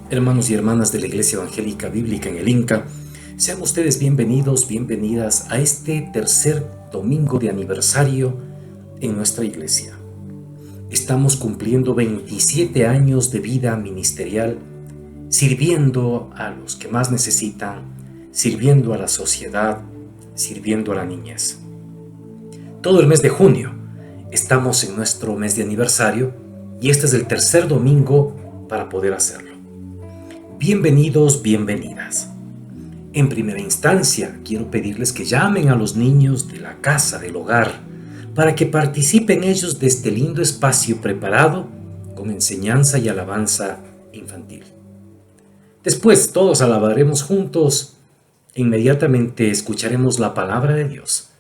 Hermanos y hermanas de la Iglesia Evangélica Bíblica en el Inca, sean ustedes bienvenidos, bienvenidas a este tercer domingo de aniversario en nuestra iglesia. Estamos cumpliendo 27 años de vida ministerial, sirviendo a los que más necesitan, sirviendo a la sociedad, sirviendo a la niñez. Todo el mes de junio estamos en nuestro mes de aniversario y este es el tercer domingo para poder hacerlo. Bienvenidos, bienvenidas. En primera instancia, quiero pedirles que llamen a los niños de la casa, del hogar, para que participen ellos de este lindo espacio preparado con enseñanza y alabanza infantil. Después todos alabaremos juntos e inmediatamente escucharemos la palabra de Dios,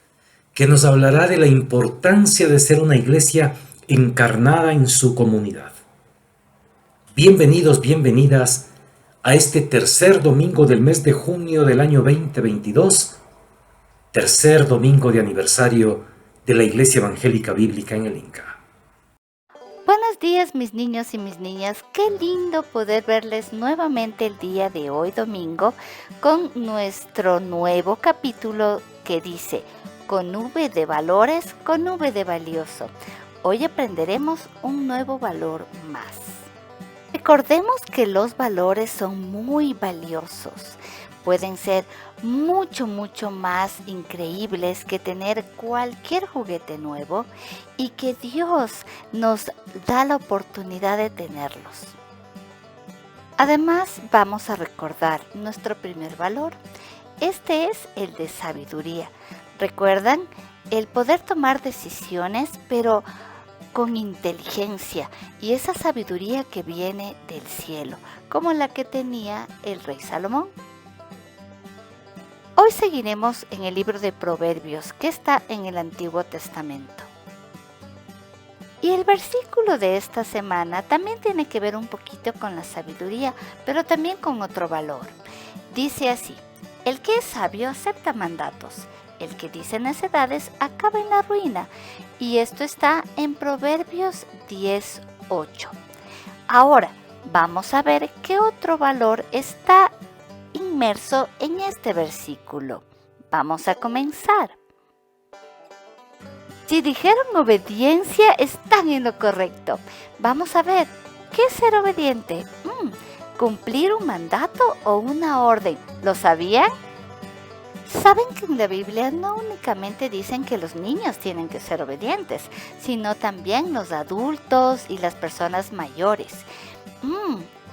que nos hablará de la importancia de ser una iglesia encarnada en su comunidad. Bienvenidos, bienvenidas a este tercer domingo del mes de junio del año 2022, tercer domingo de aniversario de la Iglesia Evangélica Bíblica en el Inca. Buenos días, mis niños y mis niñas. Qué lindo poder verles nuevamente el día de hoy domingo con nuestro nuevo capítulo que dice con V de valores, con V de valioso. Hoy aprenderemos un nuevo valor más. Recordemos que los valores son muy valiosos. Pueden ser mucho más increíbles que tener cualquier juguete nuevo y que Dios nos da la oportunidad de tenerlos. Además, vamos a recordar nuestro primer valor. Este es el de sabiduría. ¿Recuerdan? El poder tomar decisiones, pero con inteligencia, y esa sabiduría que viene del cielo, como la que tenía el rey Salomón. Hoy seguiremos en el libro de Proverbios, que está en el Antiguo Testamento. Y el versículo de esta semana también tiene que ver un poquito con la sabiduría, pero también con otro valor. Dice así: el que es sabio acepta mandatos, el que dice necedades acaba en la ruina. Y esto está en Proverbios 10:8. Ahora, vamos a ver qué otro valor está inmerso en este versículo. Vamos a comenzar. Si dijeron obediencia, están en lo correcto. Vamos a ver, ¿qué es ser obediente? ¿Cumplir un mandato o una orden? ¿Lo sabían? ¿Saben que en la Biblia no únicamente dicen que los niños tienen que ser obedientes, sino también los adultos y las personas mayores?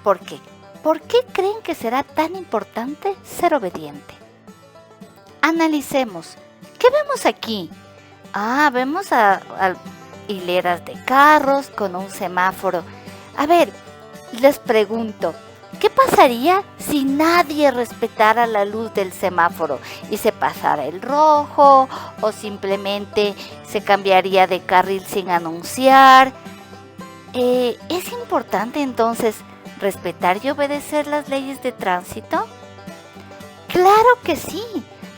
¿Por qué? ¿Por qué creen que será tan importante ser obediente? Analicemos. ¿Qué vemos aquí? Vemos a hileras de carros con un semáforo. A ver, les pregunto, ¿qué pasaría si nadie respetara la luz del semáforo y se pasara el rojo o simplemente se cambiaría de carril sin anunciar? ¿Es importante entonces respetar y obedecer las leyes de tránsito? ¡Claro que sí!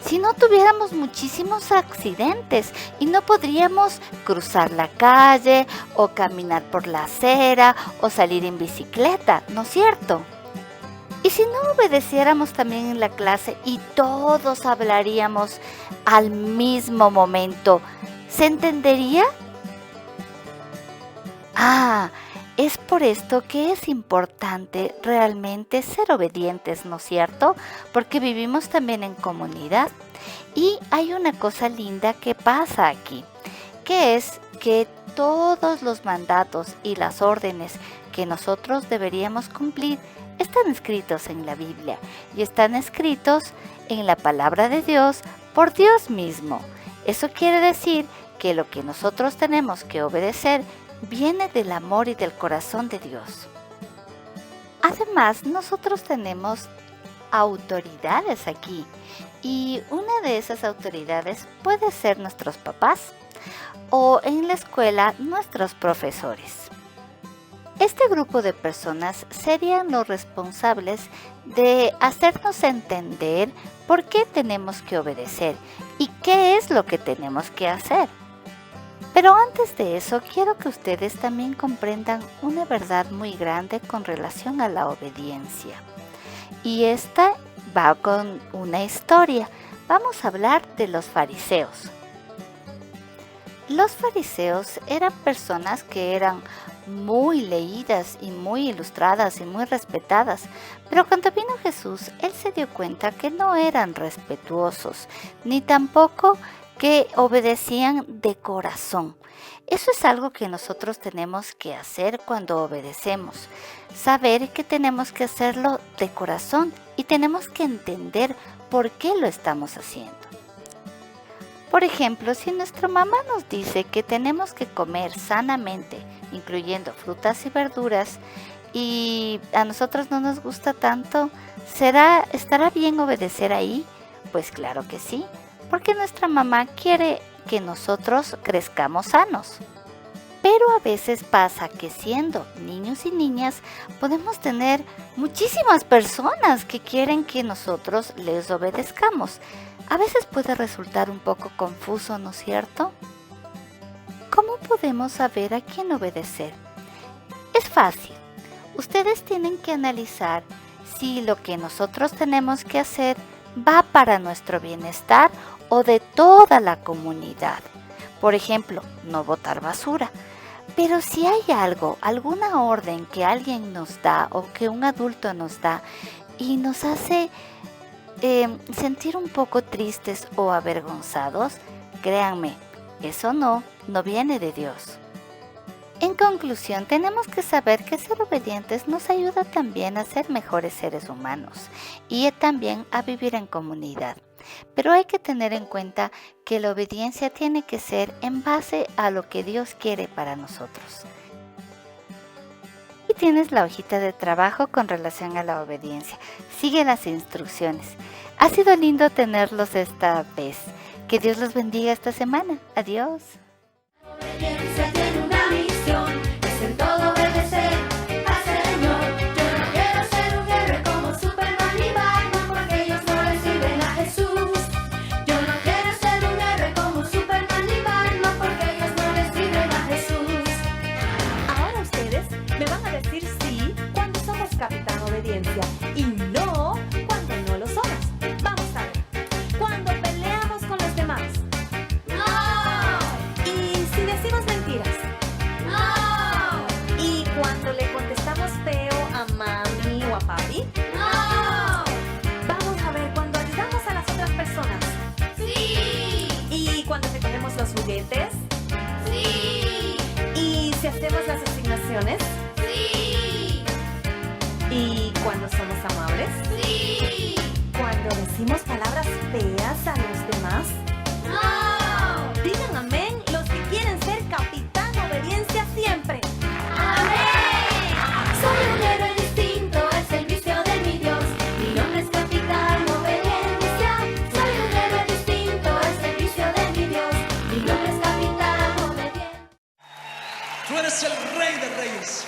Si no tuviéramos muchísimos accidentes y no podríamos cruzar la calle o caminar por la acera o salir en bicicleta, ¿no es cierto? Y si no obedeciéramos también en la clase y todos hablaríamos al mismo momento, ¿se entendería? Es por esto que es importante realmente ser obedientes, ¿no es cierto? Porque vivimos también en comunidad. Y hay una cosa linda que pasa aquí, que es que todos los mandatos y las órdenes que nosotros deberíamos cumplir están escritos en la Biblia y están escritos en la palabra de Dios por Dios mismo. Eso quiere decir que lo que nosotros tenemos que obedecer viene del amor y del corazón de Dios. Además, nosotros tenemos autoridades aquí y una de esas autoridades puede ser nuestros papás o en la escuela nuestros profesores. Este grupo de personas serían los responsables de hacernos entender por qué tenemos que obedecer y qué es lo que tenemos que hacer. Pero antes de eso, quiero que ustedes también comprendan una verdad muy grande con relación a la obediencia. Y esta va con una historia. Vamos a hablar de los fariseos. Los fariseos eran personas que eran muy leídas y muy ilustradas y muy respetadas, pero cuando vino Jesús, Él se dio cuenta que no eran respetuosos, ni tampoco que obedecían de corazón. Eso es algo que nosotros tenemos que hacer cuando obedecemos, saber que tenemos que hacerlo de corazón y tenemos que entender por qué lo estamos haciendo. Por ejemplo, si nuestra mamá nos dice que tenemos que comer sanamente, incluyendo frutas y verduras, y a nosotros no nos gusta tanto, ¿estará bien obedecer ahí? Pues claro que sí, porque nuestra mamá quiere que nosotros crezcamos sanos. Pero a veces pasa que siendo niños y niñas podemos tener muchísimas personas que quieren que nosotros les obedezcamos. A veces puede resultar un poco confuso, ¿no es cierto? ¿Cómo podemos saber a quién obedecer? Es fácil. Ustedes tienen que analizar si lo que nosotros tenemos que hacer va para nuestro bienestar o de toda la comunidad. Por ejemplo, no botar basura. Pero si hay alguna orden que alguien nos da o que un adulto nos da y nos hace sentir un poco tristes o avergonzados, créanme, eso no viene de Dios. En conclusión, tenemos que saber que ser obedientes nos ayuda también a ser mejores seres humanos y también a vivir en comunidad. Pero hay que tener en cuenta que la obediencia tiene que ser en base a lo que Dios quiere para nosotros. Y tienes la hojita de trabajo con relación a la obediencia. Sigue las instrucciones. Ha sido lindo tenerlos esta vez. Que Dios los bendiga esta semana. Adiós. Obediencia tiene una misión, es en todo obedecer al Señor. Yo no quiero ser un héroe como Superman y Batman, porque ellos no le sirven a Jesús. Yo no quiero ser un héroe como Superman y Batman, porque ellos no le sirven a Jesús. Ahora ustedes me van a decir sí cuando somos Capitán Obediencia y no cuando no lo somos. Vamos a ver. Cuando peleamos con los demás. Y si decimos mentiras. Y cuando le contestamos feo a mami o a papi. Vamos a ver cuando ayudamos a las otras personas. Y cuando recogemos los juguetes. Y si hacemos las asignaciones. Y cuando somos amables. Cuando decimos palabras feas a los demás. Digan amén los que quieren ser Capitán Obediencia siempre. Soy un héroe distinto al servicio de mi Dios. Mi nombre es Capitán Obediencia. Soy un héroe distinto al servicio de mi Dios. Mi nombre es Capitán Obediencia. Tú eres el Rey de Reyes,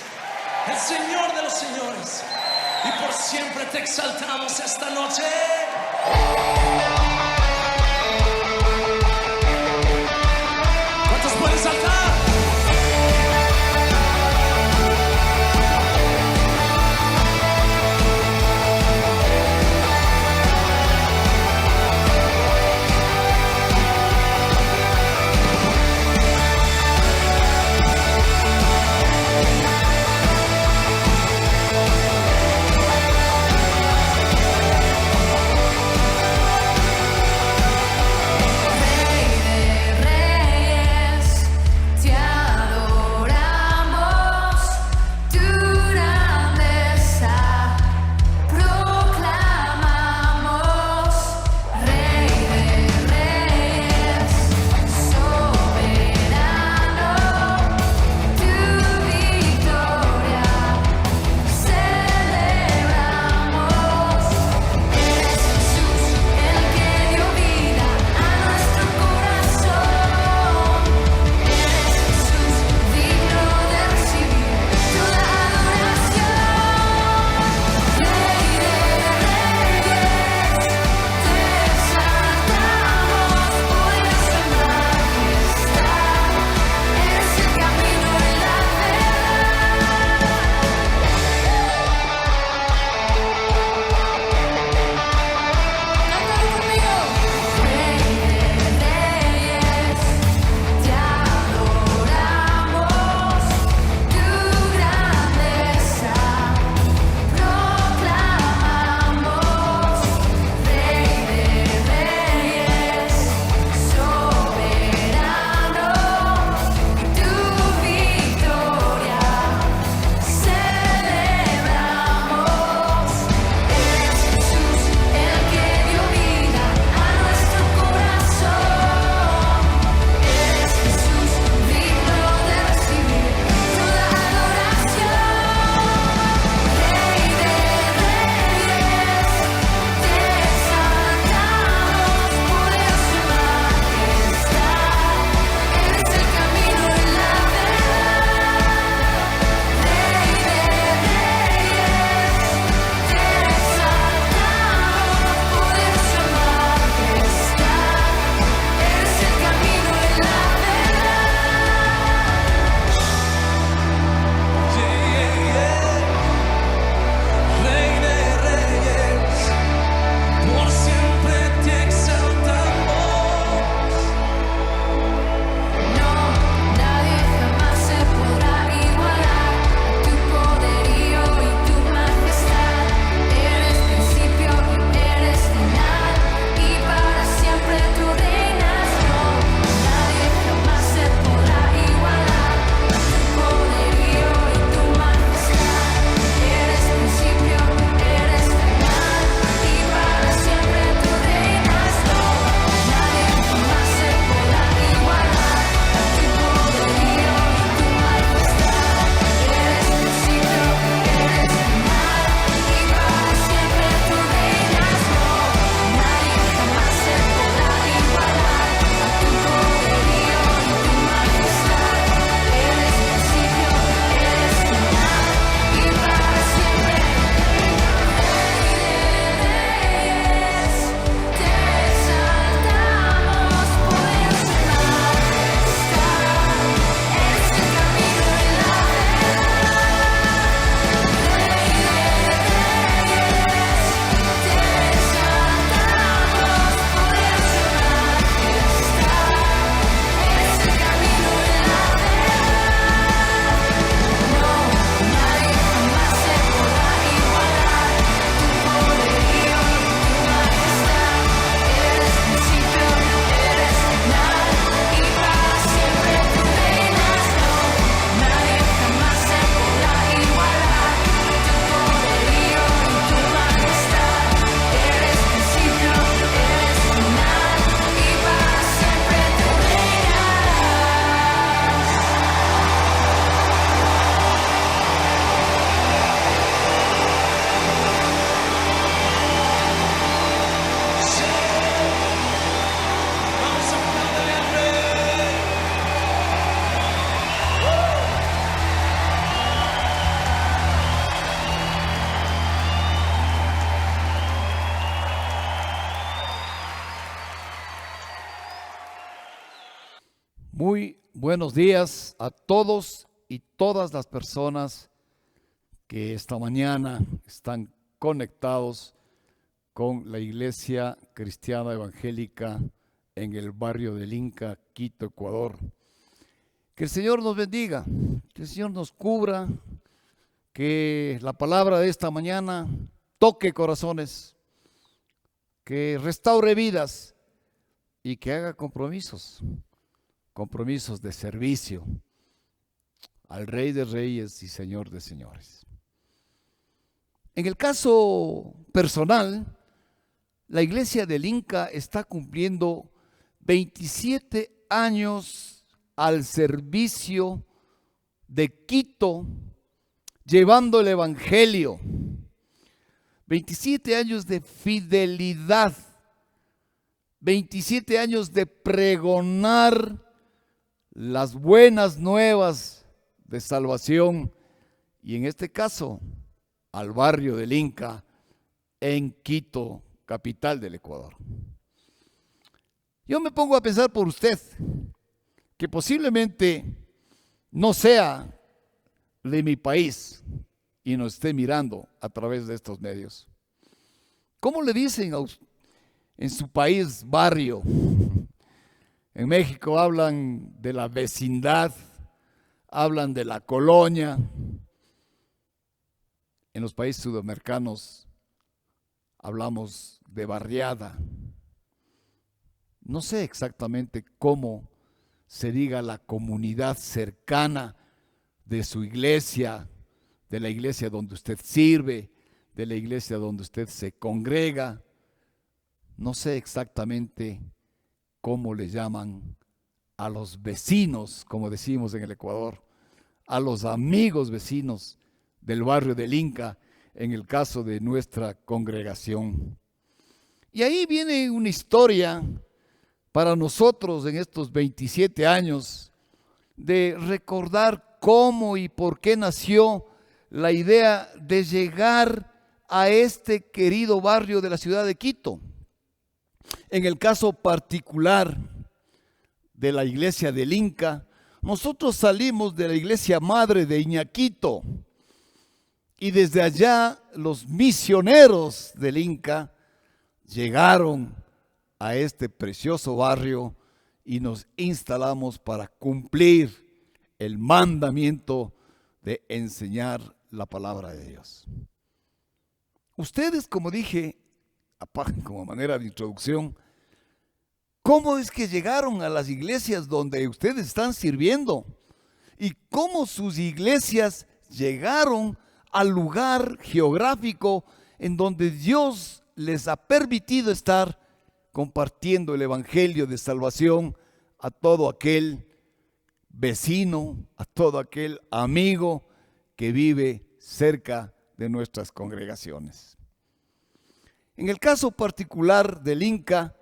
el Señor de los Señores, y por siempre te exaltamos esta noche. ¿Cuántos pueden saltar? Muy buenos días a todos y todas las personas que esta mañana están conectados con la Iglesia Cristiana Evangélica en el barrio del Inca, Quito, Ecuador. Que el Señor nos bendiga, que el Señor nos cubra, que la palabra de esta mañana toque corazones, que restaure vidas y que haga compromisos de servicio al Rey de Reyes y Señor de Señores. En el caso personal, la Iglesia del Inca está cumpliendo 27 años al servicio de Quito, llevando el Evangelio. 27 años de fidelidad, 27 años de pregonar las buenas nuevas de salvación, y en este caso al barrio del Inca en Quito, capital del Ecuador. Yo me pongo a pensar por usted, que posiblemente no sea de mi país y nos esté mirando a través de estos medios. ¿Cómo le dicen en su país barrio? En México hablan de la vecindad, hablan de la colonia. En los países sudamericanos hablamos de barriada. No sé exactamente cómo se diga la comunidad cercana de su iglesia, de la iglesia donde usted sirve, de la iglesia donde usted se congrega. No sé exactamente cómo le llaman a los vecinos, como decimos en el Ecuador, a los amigos vecinos del barrio del Inca, en el caso de nuestra congregación. Y ahí viene una historia para nosotros en estos 27 años de recordar cómo y por qué nació la idea de llegar a este querido barrio de la ciudad de Quito. En el caso particular de la iglesia del Inca, nosotros salimos de la iglesia madre de Iñaquito, y desde allá los misioneros del Inca llegaron a este precioso barrio y nos instalamos para cumplir el mandamiento de enseñar la palabra de Dios. Ustedes, como dije, como manera de introducción, ¿cómo es que llegaron a las iglesias donde ustedes están sirviendo? ¿Y cómo sus iglesias llegaron al lugar geográfico en donde Dios les ha permitido estar compartiendo el evangelio de salvación a todo aquel vecino, a todo aquel amigo que vive cerca de nuestras congregaciones? En el caso particular del Inca,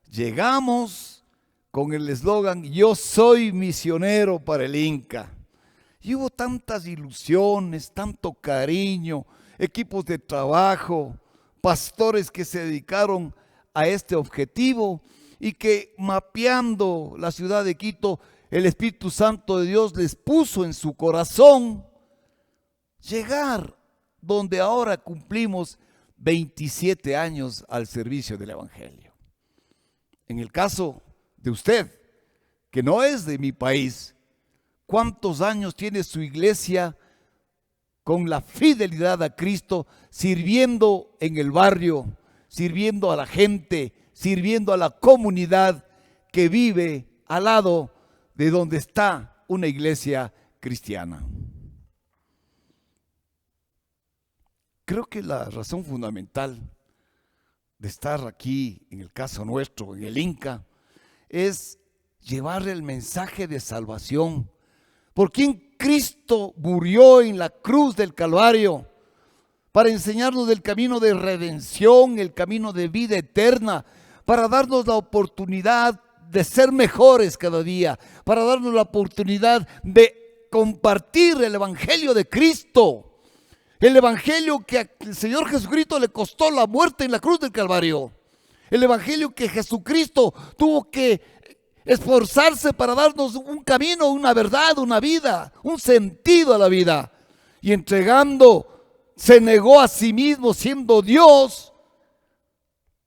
llegamos con el eslogan "Yo soy misionero para el Inca". Y hubo tantas ilusiones, tanto cariño, equipos de trabajo, pastores que se dedicaron a este objetivo y que, mapeando la ciudad de Quito, el Espíritu Santo de Dios les puso en su corazón llegar donde ahora cumplimos 27 años al servicio del Evangelio. En el caso de usted, que no es de mi país, ¿cuántos años tiene su iglesia con la fidelidad a Cristo, sirviendo en el barrio, sirviendo a la gente, sirviendo a la comunidad que vive al lado de donde está una iglesia cristiana? Creo que la razón fundamental de estar aquí, en el caso nuestro, en el Inca, es llevarle el mensaje de salvación. ¿Por quién Cristo murió en la cruz del Calvario? Para enseñarnos del camino de redención, el camino de vida eterna, para darnos la oportunidad de ser mejores cada día, para darnos la oportunidad de compartir el Evangelio de Cristo, el Evangelio que al Señor Jesucristo le costó la muerte en la cruz del Calvario, el Evangelio que Jesucristo tuvo que esforzarse para darnos un camino, una verdad, una vida, un sentido a la vida. Y entregando, se negó a sí mismo siendo Dios,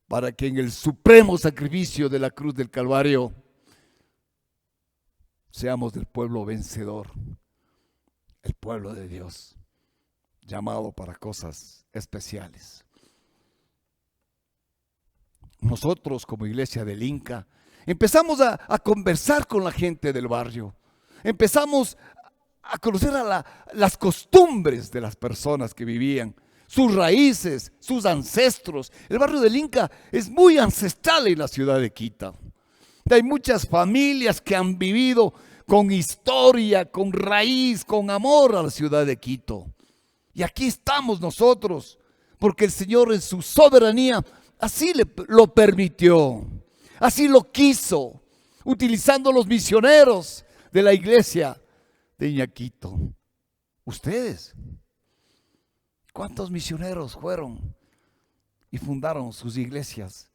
para que en el supremo sacrificio de la cruz del Calvario seamos del pueblo vencedor, el pueblo de Dios, llamado para cosas especiales. Nosotros como iglesia del Inca empezamos a conversar con la gente del barrio, empezamos a conocer las costumbres de las personas que vivían, sus raíces, sus ancestros. El barrio del Inca es muy ancestral en la ciudad de Quito. Hay muchas familias que han vivido con historia, con raíz, con amor a la ciudad de Quito. Y aquí estamos nosotros, porque el Señor en su soberanía así lo permitió, así lo quiso, utilizando los misioneros de la iglesia de Iñaquito. Ustedes, ¿cuántos misioneros fueron y fundaron sus iglesias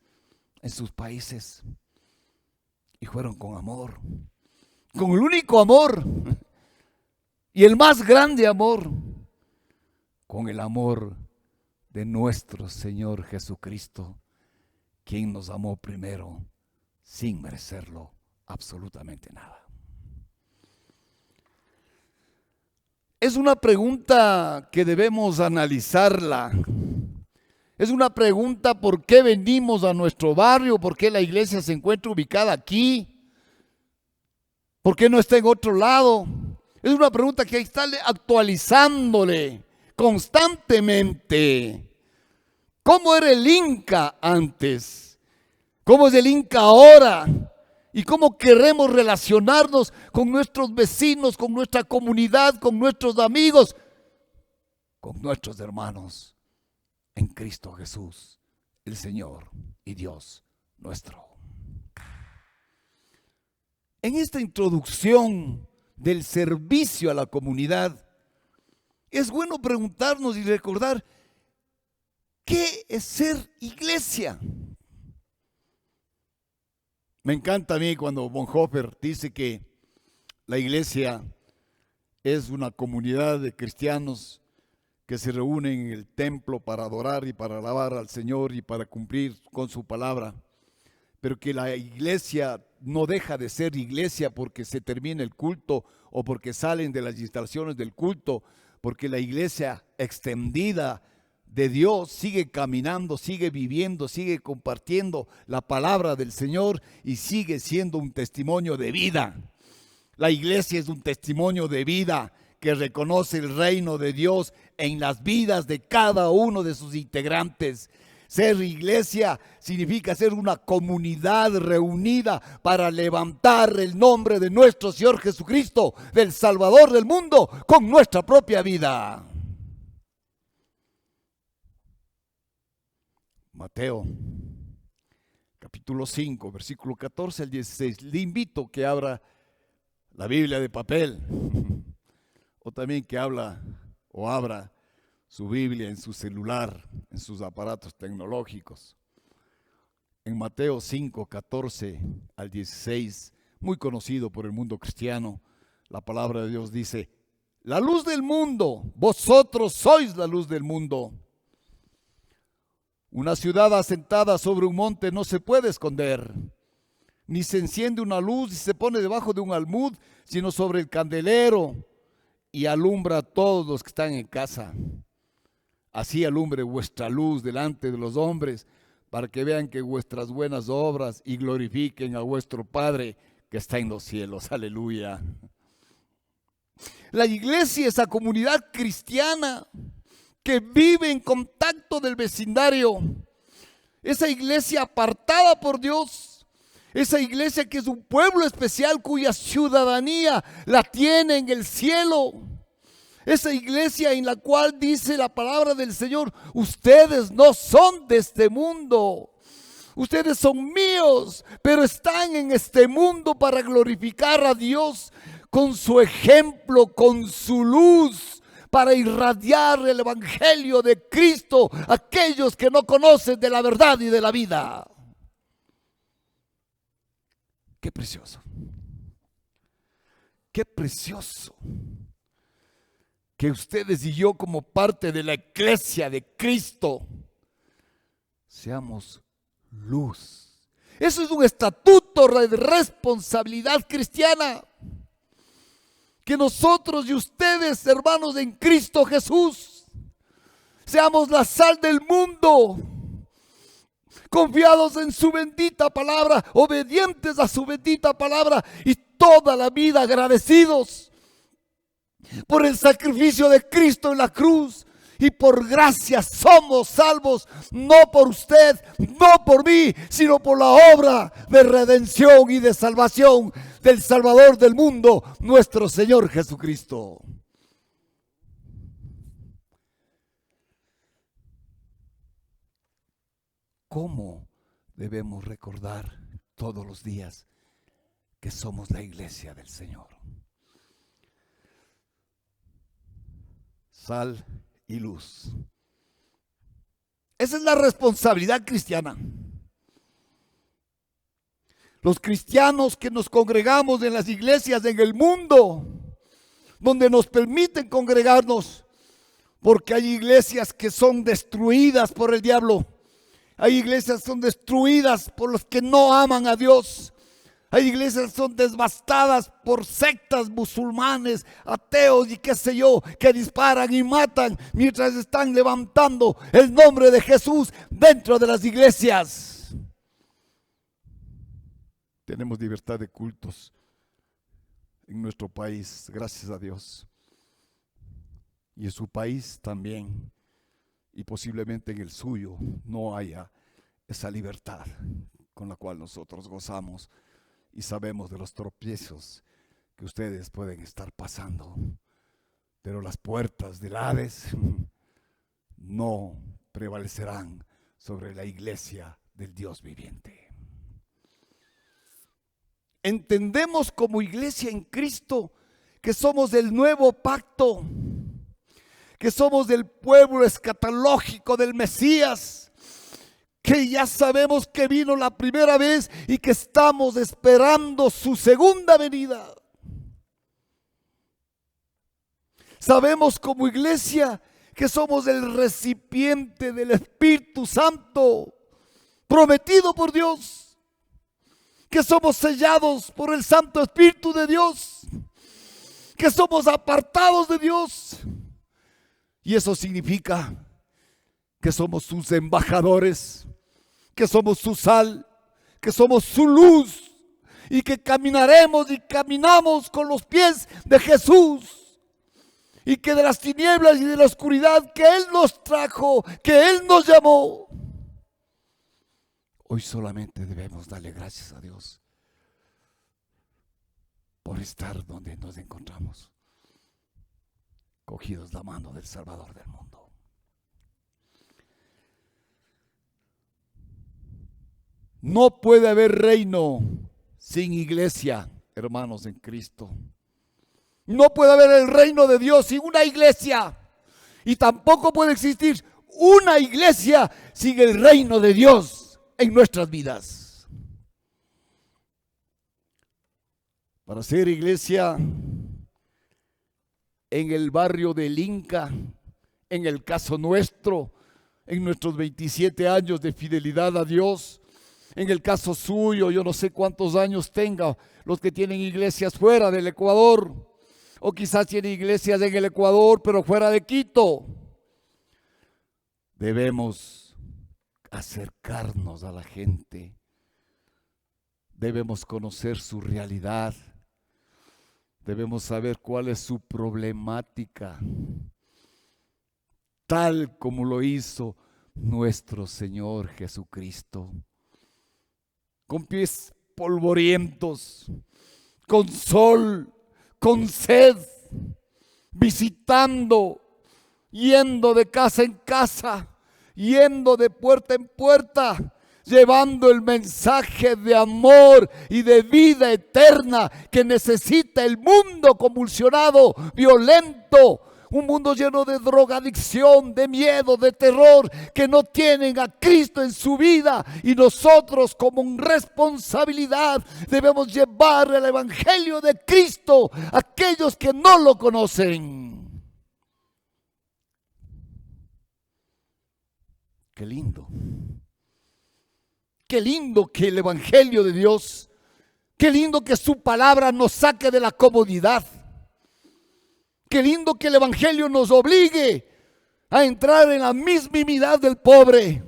en sus países? Y fueron con amor, con el único amor y el más grande amor, con el amor de nuestro Señor Jesucristo, quien nos amó primero sin merecerlo absolutamente nada. Es una pregunta que debemos analizarla. Es una pregunta: ¿por qué venimos a nuestro barrio? ¿Por qué la iglesia se encuentra ubicada aquí? ¿Por qué no está en otro lado? Es una pregunta que hay que estarle actualizándole constantemente. ¿Cómo era el Inca antes? ¿Cómo es el Inca ahora? ¿Y cómo queremos relacionarnos con nuestros vecinos, con nuestra comunidad, con nuestros amigos, con nuestros hermanos en Cristo Jesús, el Señor y Dios nuestro? En esta introducción del servicio a la comunidad, es bueno preguntarnos y recordar: ¿qué es ser iglesia? Me encanta a mí cuando Bonhoeffer dice que la iglesia es una comunidad de cristianos que se reúnen en el templo para adorar y para alabar al Señor y para cumplir con su palabra, pero que la iglesia no deja de ser iglesia porque se termina el culto o porque salen de las instalaciones del culto, porque la iglesia extendida de Dios sigue caminando, sigue viviendo, sigue compartiendo la palabra del Señor y sigue siendo un testimonio de vida. La iglesia es un testimonio de vida que reconoce el reino de Dios en las vidas de cada uno de sus integrantes. Ser iglesia significa ser una comunidad reunida para levantar el nombre de nuestro Señor Jesucristo, del Salvador del mundo, con nuestra propia vida. Mateo, capítulo 5, versículo 14 al 16. Le invito que abra la Biblia de papel o también que abra su Biblia en su celular, en sus aparatos tecnológicos. En Mateo 5, 14 al 16, muy conocido por el mundo cristiano, la palabra de Dios dice: la luz del mundo, vosotros sois la luz del mundo. Una ciudad asentada sobre un monte no se puede esconder, ni se enciende una luz y se pone debajo de un almud, sino sobre el candelero y alumbra a todos los que están en casa. Así alumbre vuestra luz delante de los hombres, para que vean que vuestras buenas obras y glorifiquen a vuestro Padre que está en los cielos. Aleluya. La iglesia es la comunidad cristiana que vive en contacto del vecindario. Esa iglesia apartada por Dios, esa iglesia que es un pueblo especial cuya ciudadanía la tiene en el cielo. Esa iglesia en la cual dice la palabra del Señor: ustedes no son de este mundo, ustedes son míos, pero están en este mundo para glorificar a Dios con su ejemplo, con su luz, para irradiar el evangelio de Cristo a aquellos que no conocen de la verdad y de la vida. Qué precioso. Qué precioso que ustedes y yo, como parte de la iglesia de Cristo, seamos luz. Eso es un estatuto de responsabilidad cristiana. Que nosotros y ustedes, hermanos en Cristo Jesús, seamos la sal del mundo, confiados en su bendita palabra, obedientes a su bendita palabra y toda la vida agradecidos por el sacrificio de Cristo en la cruz. Y por gracia somos salvos, no por usted, no por mí, sino por la obra de redención y de salvación del Salvador del mundo, nuestro Señor Jesucristo. ¿Cómo debemos recordar todos los días que somos la iglesia del Señor? Sal y luz. Esa es la responsabilidad cristiana. Los cristianos que nos congregamos en las iglesias en el mundo, donde nos permiten congregarnos, porque hay iglesias que son destruidas por el diablo. Hay iglesias que son destruidas por los que no aman a Dios. Hay iglesias que son devastadas por sectas musulmanes, ateos y qué sé yo, que disparan y matan mientras están levantando el nombre de Jesús dentro de las iglesias. Tenemos libertad de cultos en nuestro país, gracias a Dios. Y en su país también, y posiblemente en el suyo, no haya esa libertad con la cual nosotros gozamos. Y sabemos de los tropiezos que ustedes pueden estar pasando. Pero las puertas del Hades no prevalecerán sobre la iglesia del Dios viviente. Entendemos como iglesia en Cristo que somos del nuevo pacto, que somos del pueblo escatológico del Mesías, que ya sabemos que vino la primera vez y que estamos esperando su segunda venida. Sabemos como iglesia que somos el recipiente del Espíritu Santo prometido por Dios, que somos sellados por el Santo Espíritu de Dios, que somos apartados de Dios. Y eso significa que somos sus embajadores, que somos su sal, que somos su luz y que caminaremos y caminamos con los pies de Jesús y que de las tinieblas y de la oscuridad que Él nos trajo, que Él nos llamó, hoy solamente debemos darle gracias a Dios por estar donde nos encontramos, cogidos la mano del Salvador del mundo. No puede haber reino sin iglesia, hermanos en Cristo. No puede haber el reino de Dios sin una iglesia. Y tampoco puede existir una iglesia sin el reino de Dios en nuestras vidas. Para ser iglesia en el barrio del Inca, en el caso nuestro, en nuestros 27 años de fidelidad a Dios, en el caso suyo, yo no sé cuántos años tenga los que tienen iglesias fuera del Ecuador, o quizás tienen iglesias en el Ecuador, pero fuera de Quito. Debemos acercarnos a la gente, debemos conocer su realidad, debemos saber cuál es su problemática, tal como lo hizo nuestro Señor Jesucristo. Con pies polvorientos, con sol, con sed, visitando, yendo de casa en casa, yendo de puerta en puerta, llevando el mensaje de amor y de vida eterna que necesita el mundo convulsionado, violento, un mundo lleno de drogadicción, de miedo, de terror, que no tienen a Cristo en su vida. Y nosotros, como responsabilidad, debemos llevar el evangelio de Cristo a aquellos que no lo conocen. Qué lindo. Qué lindo que el evangelio de Dios, qué lindo que su palabra nos saque de la comodidad. Qué lindo que el evangelio nos obligue a entrar en la mismidad del pobre,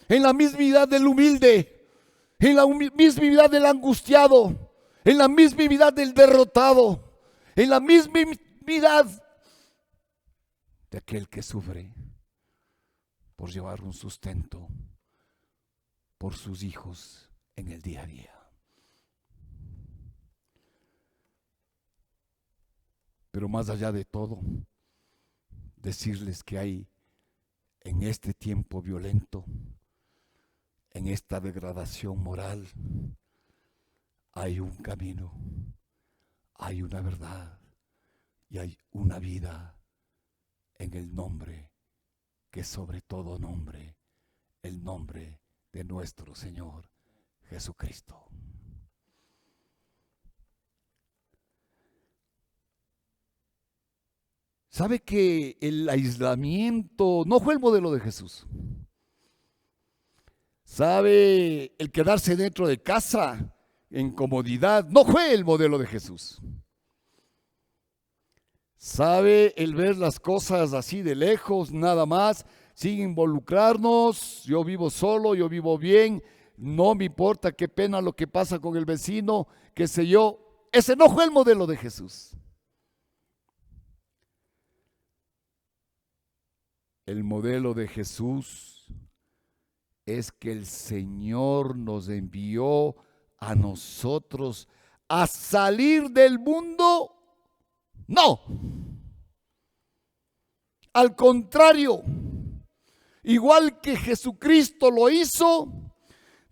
en la mismidad del humilde, en la mismidad del angustiado, en la mismidad del derrotado, en la mismidad de aquel que sufre por llevar un sustento por sus hijos en el día a día. Pero más allá de todo, decirles que hay en este tiempo violento, en esta degradación moral, hay un camino, hay una verdad y hay una vida en el nombre que sobre todo nombre, el nombre de nuestro Señor Jesucristo. ¿Sabe que el aislamiento no fue el modelo de Jesús? ¿Sabe el quedarse dentro de casa en comodidad no fue el modelo de Jesús? ¿Sabe el ver las cosas así de lejos, nada más, sin involucrarnos? Yo vivo solo, yo vivo bien, no me importa, qué pena lo que pasa con el vecino, qué sé yo. Ese no fue el modelo de Jesús. El modelo de Jesús es que el Señor nos envió a nosotros a salir del mundo. No. Al contrario, igual que Jesucristo lo hizo,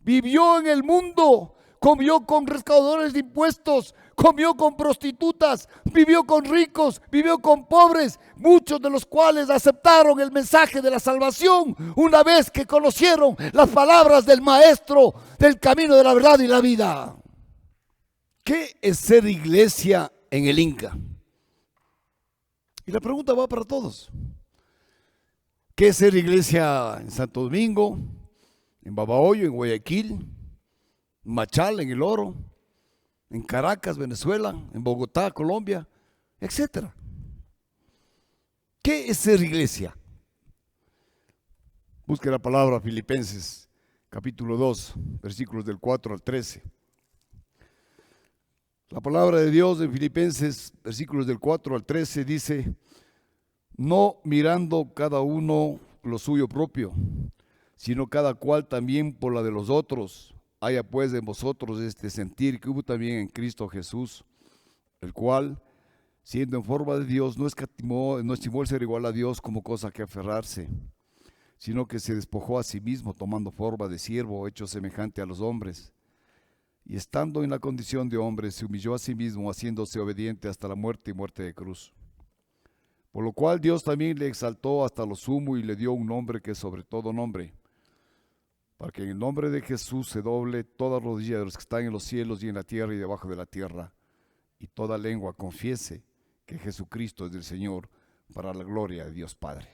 vivió en el mundo, comió con recaudadores de impuestos, comió con prostitutas, vivió con ricos, vivió con pobres, muchos de los cuales aceptaron el mensaje de la salvación una vez que conocieron las palabras del Maestro del camino de la verdad y la vida. ¿Qué es ser iglesia en el Inca? Y la pregunta va para todos. ¿Qué es ser iglesia en Santo Domingo, en Babahoyo, en Guayaquil, en Machala, en El Oro, en Caracas, Venezuela, en Bogotá, Colombia, etcétera? ¿Qué es ser iglesia? Busque la palabra Filipenses, capítulo 2, versículos del 4 al 13. La palabra de Dios en Filipenses, versículos del 4 al 13, dice: no mirando cada uno lo suyo propio, sino cada cual también por la de los otros. Haya pues en vosotros este sentir que hubo también en Cristo Jesús, el cual, siendo en forma de Dios, no estimó el ser igual a Dios como cosa que aferrarse, sino que se despojó a sí mismo, tomando forma de siervo, hecho semejante a los hombres. Y estando en la condición de hombre, se humilló a sí mismo, haciéndose obediente hasta la muerte y muerte de cruz. Por lo cual Dios también le exaltó hasta lo sumo y le dio un nombre que es sobre todo nombre, para que en el nombre de Jesús se doble toda rodilla de los que están en los cielos y en la tierra y debajo de la tierra, y toda lengua confiese que Jesucristo es el Señor, para la gloria de Dios Padre.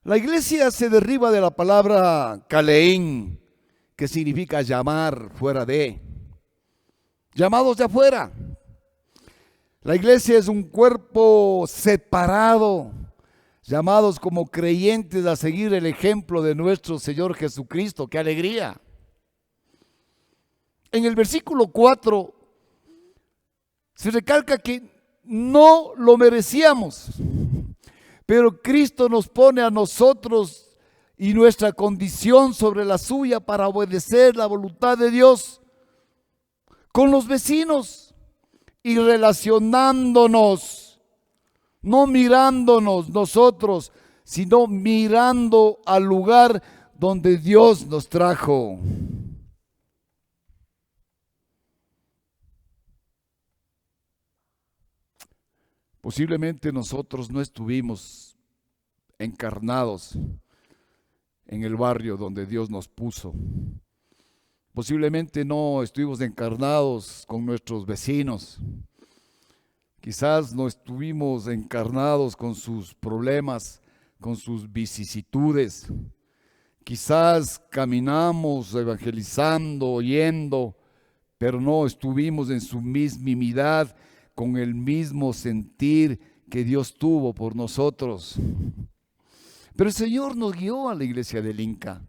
La iglesia se deriva de la palabra kalein, que significa llamar fuera de, llamados de afuera. La iglesia es un cuerpo separado, llamados como creyentes a seguir el ejemplo de nuestro Señor Jesucristo. ¡Qué alegría! En el versículo 4 se recalca que no lo merecíamos, pero Cristo nos pone a nosotros y nuestra condición sobre la suya para obedecer la voluntad de Dios con los vecinos y relacionándonos, no mirándonos nosotros, sino mirando al lugar donde Dios nos trajo. Posiblemente nosotros no estuvimos encarnados en el barrio donde Dios nos puso. Posiblemente no estuvimos encarnados con nuestros vecinos. Quizás no estuvimos encarnados con sus problemas, con sus vicisitudes. Quizás caminamos evangelizando, oyendo, pero no estuvimos en su mismidad, con el mismo sentir que Dios tuvo por nosotros. Pero el Señor nos guió a la iglesia del Inca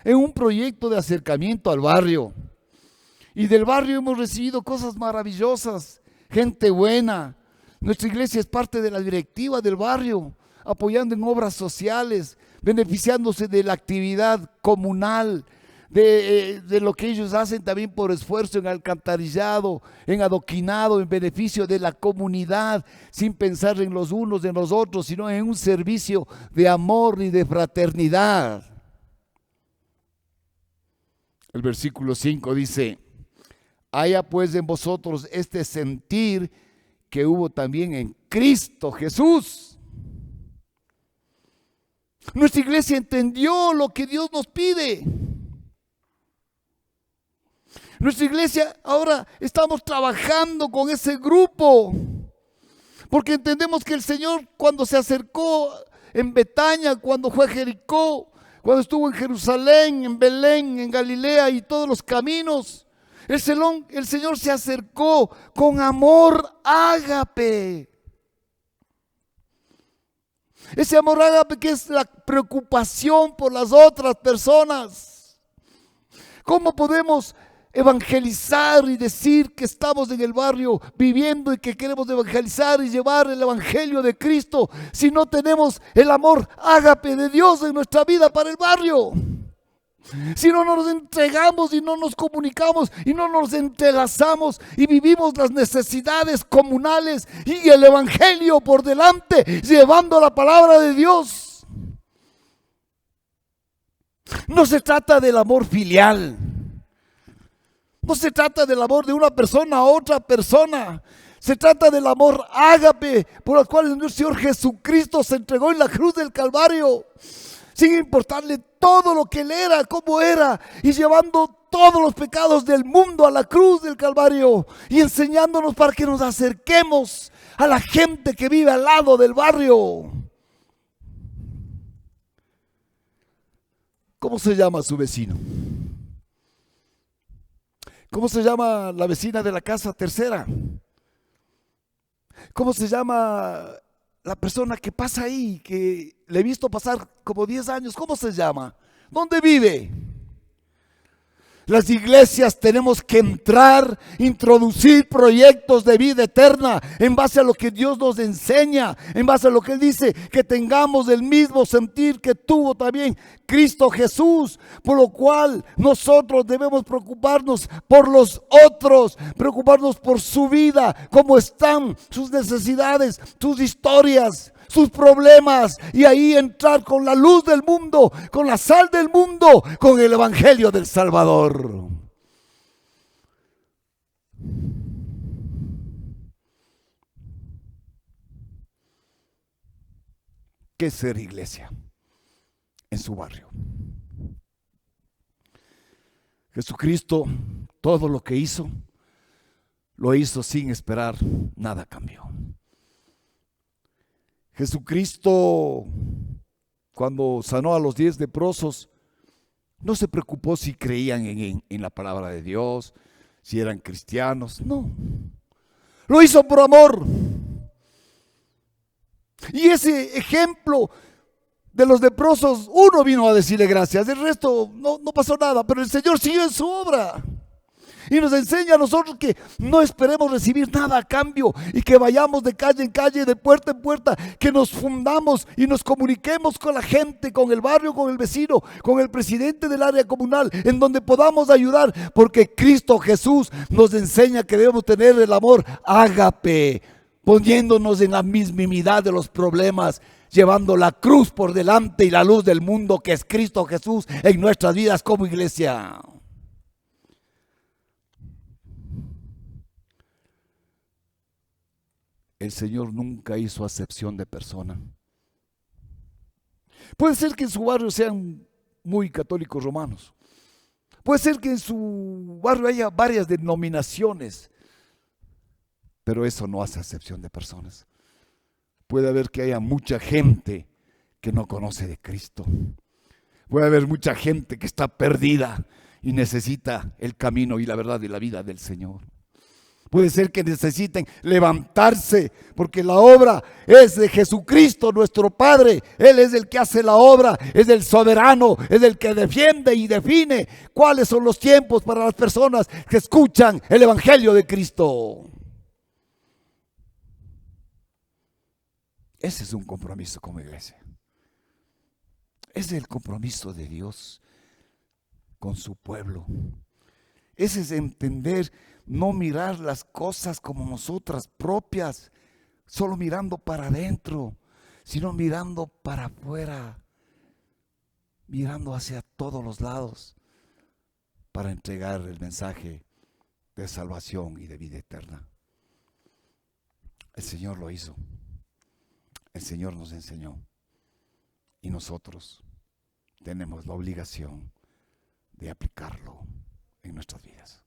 en un proyecto de acercamiento al barrio. Y del barrio hemos recibido cosas maravillosas, gente buena. Nuestra iglesia es parte de la directiva del barrio, apoyando en obras sociales, beneficiándose de la actividad comunal, de lo que ellos hacen también por esfuerzo en alcantarillado, en adoquinado, en beneficio de la comunidad, sin pensar en los unos en los otros, sino en un servicio de amor y de fraternidad. El versículo 5 dice: haya pues en vosotros este sentir que hubo también en Cristo Jesús. Nuestra iglesia entendió lo que Dios nos pide. Nuestra iglesia ahora estamos trabajando con ese grupo, porque entendemos que el Señor, cuando se acercó en Betania, cuando fue a Jericó, cuando estuvo en Jerusalén, en Belén, en Galilea y todos los caminos, el Señor se acercó con amor ágape. Ese amor ágape que es la preocupación por las otras personas. ¿Cómo podemos evangelizar y decir que estamos en el barrio viviendo y que queremos evangelizar y llevar el evangelio de Cristo si no tenemos el amor ágape de Dios en nuestra vida para el barrio? Si no nos entregamos y no nos comunicamos y no nos entrelazamos y vivimos las necesidades comunales y el evangelio por delante, llevando la palabra de Dios. No se trata del amor filial. No se trata del amor de una persona a otra persona. Se trata del amor ágape por el cual el Señor Jesucristo se entregó en la cruz del Calvario, sin importarle todo lo que Él era, cómo era, y llevando todos los pecados del mundo a la cruz del Calvario y enseñándonos para que nos acerquemos a la gente que vive al lado del barrio. ¿Cómo se llama su vecino? ¿Cómo se llama la vecina de la casa tercera? ¿Cómo se llama la persona que pasa ahí, que le he visto pasar como 10 años? ¿Cómo se llama? ¿Dónde vive? Las iglesias tenemos que entrar, introducir proyectos de vida eterna en base a lo que Dios nos enseña, en base a lo que Él dice, que tengamos el mismo sentir que tuvo también Cristo Jesús, por lo cual nosotros debemos preocuparnos por los otros, preocuparnos por su vida, cómo están sus necesidades, sus historias, sus problemas, y ahí entrar con la luz del mundo, con la sal del mundo, con el evangelio del Salvador. ¿Qué es ser iglesia en su barrio? Jesucristo, todo lo que hizo, lo hizo sin esperar nada a cambio. Jesucristo, cuando sanó a los 10 leprosos, no se preocupó si creían en la palabra de Dios, si eran cristianos, no. Lo hizo por amor. Y ese ejemplo de los leprosos, uno vino a decirle gracias, el resto no pasó nada, pero el Señor siguió en su obra. Y nos enseña a nosotros que no esperemos recibir nada a cambio y que vayamos de calle en calle, de puerta en puerta, que nos fundamos y nos comuniquemos con la gente, con el barrio, con el vecino, con el presidente del área comunal, en donde podamos ayudar, porque Cristo Jesús nos enseña que debemos tener el amor ágape, poniéndonos en la mismidad de los problemas, llevando la cruz por delante y la luz del mundo que es Cristo Jesús en nuestras vidas como iglesia. el Señor nunca hizo acepción de persona. Puede ser que en su barrio sean muy católicos romanos. Puede ser que en su barrio haya varias denominaciones, pero eso no hace acepción de personas. Puede haber que haya mucha gente que no conoce de Cristo. Puede haber mucha gente que está perdida y necesita el camino y la verdad y la vida del Señor. Puede ser que necesiten levantarse, porque la obra es de Jesucristo, nuestro Padre. Él es el que hace la obra, es el soberano, es el que defiende y define cuáles son los tiempos para las personas que escuchan el Evangelio de Cristo. Ese es un compromiso como iglesia. Ese es el compromiso de Dios con su pueblo. Ese es entender, no mirar las cosas como nosotras propias, solo mirando para adentro, sino mirando para afuera, mirando hacia todos los lados para entregar el mensaje de salvación y de vida eterna. El Señor lo hizo. El Señor nos enseñó y nosotros tenemos la obligación de aplicarlo en nuestras vidas.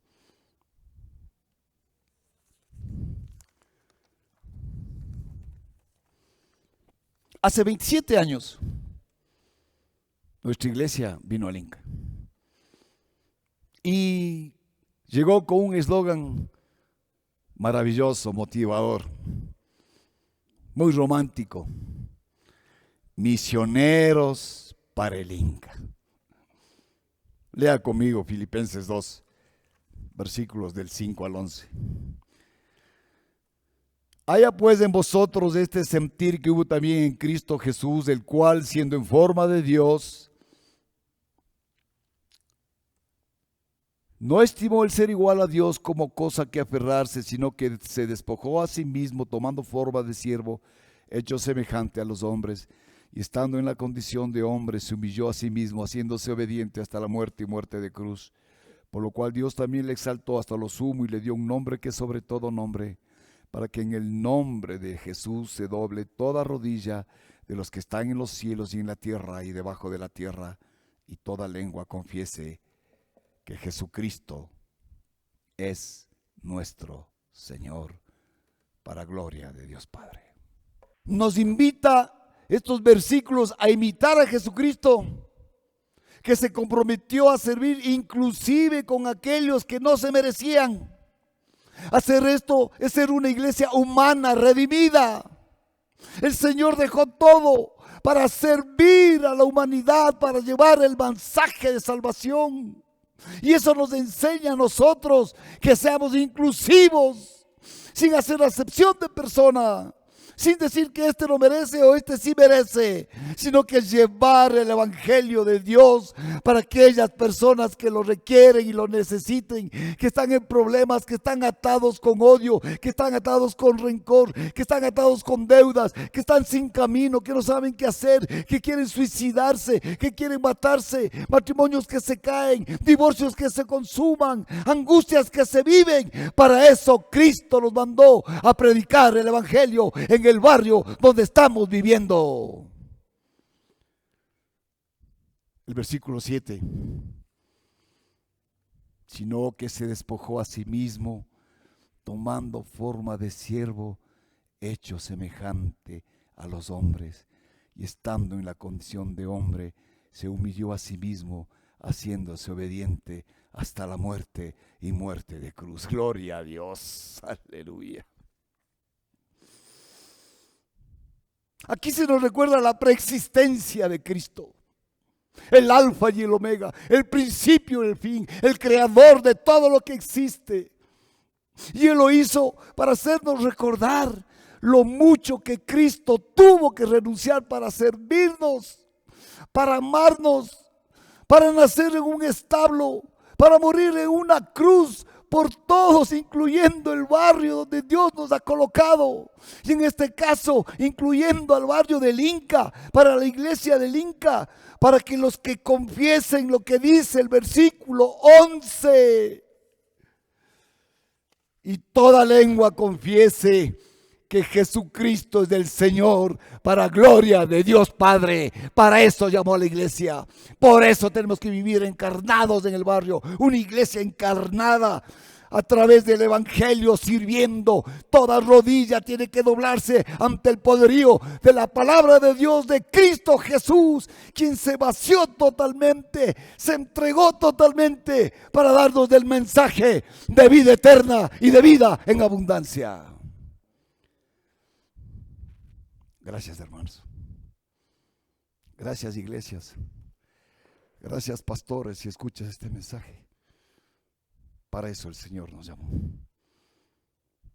Hace 27 años nuestra iglesia vino al Inca y llegó con un eslogan maravilloso, motivador, muy romántico: misioneros para el Inca. Lea conmigo Filipenses 2, versículos del 5 al 11. Haya pues en vosotros este sentir que hubo también en Cristo Jesús, el cual, siendo en forma de Dios, no estimó el ser igual a Dios como cosa que aferrarse, sino que se despojó a sí mismo, tomando forma de siervo, hecho semejante a los hombres, y estando en la condición de hombre, se humilló a sí mismo, haciéndose obediente hasta la muerte y muerte de cruz. Por lo cual Dios también le exaltó hasta lo sumo y le dio un nombre que es sobre todo nombre, para que en el nombre de Jesús se doble toda rodilla de los que están en los cielos y en la tierra y debajo de la tierra, y toda lengua confiese que Jesucristo es nuestro Señor, para gloria de Dios Padre. Nos invita estos versículos a imitar a Jesucristo, que se comprometió a servir inclusive con aquellos que no se merecían. Hacer esto es ser una iglesia humana, redimida. El Señor dejó todo para servir a la humanidad, para llevar el mensaje de salvación. Y eso nos enseña a nosotros que seamos inclusivos, sin hacer acepción de persona, sin decir que este no merece o este sí merece, sino que llevar el evangelio de Dios para aquellas personas que lo requieren y lo necesiten, que están en problemas, que están atados con odio, que están atados con rencor, que están atados con deudas, que están sin camino, que no saben qué hacer, que quieren suicidarse, que quieren matarse, matrimonios que se caen, divorcios que se consuman, angustias que se viven. Para eso Cristo nos mandó a predicar el evangelio en el barrio donde estamos viviendo. El versículo 7. Sino que se despojó a sí mismo, tomando forma de siervo, hecho semejante a los hombres, y estando en la condición de hombre, se humilló a sí mismo, haciéndose obediente hasta la muerte y muerte de cruz. Gloria a Dios, aleluya. Aquí se nos recuerda la preexistencia de Cristo, el alfa y el omega, el principio y el fin, el creador de todo lo que existe. Y Él lo hizo para hacernos recordar lo mucho que Cristo tuvo que renunciar para servirnos, para amarnos, para nacer en un establo, para morir en una cruz por todos, incluyendo el barrio donde Dios nos ha colocado, y en este caso incluyendo al barrio del Inca, para la iglesia del Inca, para que los que confiesen lo que dice el versículo 11, y toda lengua confiese que Jesucristo es del Señor para gloria de Dios Padre. Para eso llamó a la iglesia. Por eso tenemos que vivir encarnados en el barrio. Una iglesia encarnada a través del evangelio, sirviendo. Toda rodilla tiene que doblarse ante el poderío de la palabra de Dios, de Cristo Jesús, quien se vació totalmente, se entregó totalmente para darnos el mensaje de vida eterna y de vida en abundancia. Gracias, hermanos. Gracias, iglesias. Gracias, pastores, si escuchas este mensaje. Para eso el Señor nos llamó,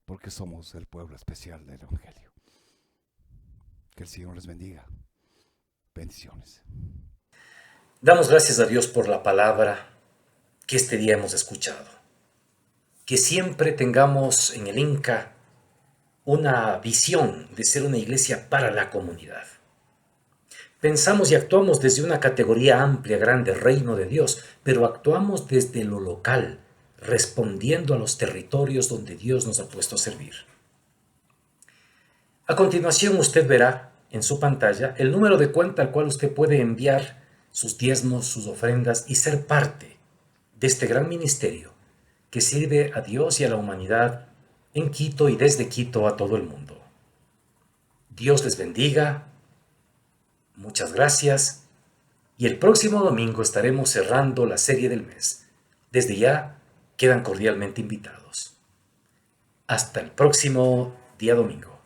porque somos el pueblo especial del evangelio. Que el Señor les bendiga. Bendiciones. Damos gracias a Dios por la palabra que este día hemos escuchado. Que siempre tengamos en el Inca una visión de ser una iglesia para la comunidad. Pensamos y actuamos desde una categoría amplia, grande, reino de Dios, pero actuamos desde lo local, respondiendo a los territorios donde Dios nos ha puesto a servir. A continuación usted verá en su pantalla el número de cuenta al cual usted puede enviar sus diezmos, sus ofrendas y ser parte de este gran ministerio que sirve a Dios y a la humanidad en Quito y desde Quito a todo el mundo. Dios les bendiga, muchas gracias y el próximo domingo estaremos cerrando la serie del mes. Desde ya quedan cordialmente invitados. Hasta el próximo día domingo.